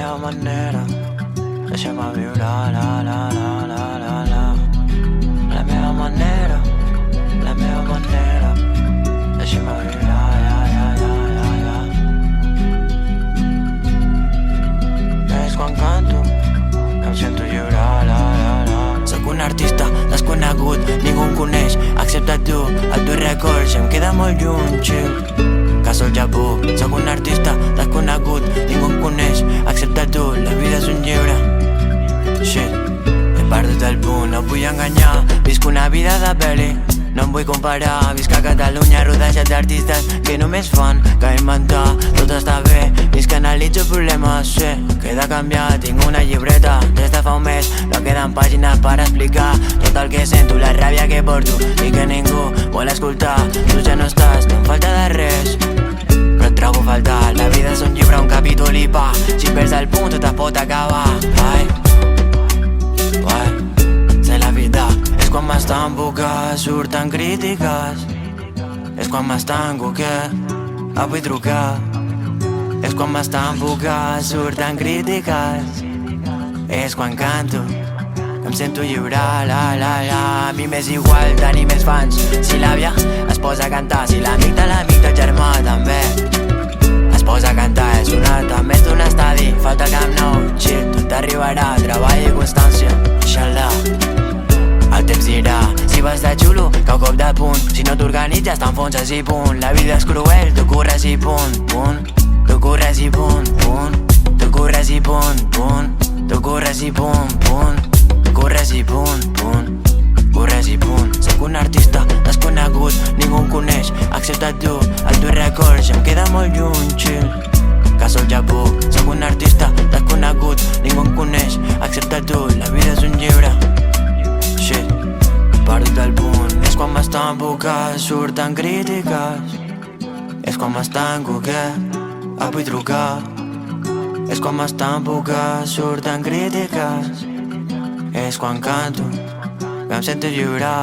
meva manera. Deixa'm viure la meva manera, la meva manera. Deixa'm viure És quan canto que em sento lliure. Soc un artista desconegut, ningú em coneix excepte tu, el teu record ja em queda molt lluny, chill. Caso al Japó, soc un artista desconegut, ningú em coneix excepte tu, la vida és un llibre. Shit, he perdut el punt, no vull enganyar, visc una vida de pel·li. No em vull comparar, visc a Catalunya rodejat d'artistes que només fan que inventar. Tot està bé, visc que analitzo problemes, sé que he de canviar. Tinc una llibreta des de fa un mes, no queden pàgines per explicar tot el que sento, la ràbia que porto i que ningú vol escoltar. Tu ja no estàs, no em falta de res, però et trobo a faltar. La vida és un llibre, un capítol i pa, si perds el punt tot es pot acabar. Ai, sé la vida. És quan m'estanco que surten crítiques, és quan m'estanco que vull trucar. És quan m'estanco que surten crítiques, és quan canto que em sento lliure. A mi m'és igual tenir més fans si l'àvia es posa a cantar, si l'amic del germà també es posa a cantar. És una també d'un estadi, falta el Camp Nou, chill, tot arribarà, treball i constància, inshallah. El temps dirà si vas de xulo, cau cop de punt. Si no t'organitzes t'enfonses i punt. La vida és cruel, tu corres i punt, punt. Tu corres i punt, punt. Tu corres i punt, punt. Tu corres i punt, punt. Tu corres i punt, punt. Corres i punt. Soc un artista desconegut, ningú em coneix excepte tu, el teu record ja em queda molt lluny, chill. Caso al Japó, soc un artista desconegut, ningú em coneix excepte tu, la vida és un llibre. Shit, perdut el punt, és quan m'estanco que surten crítiques, és quan m'estanco que vull trucar. És quan m'estanco que surten crítiques, és quan canto que em sento lliure.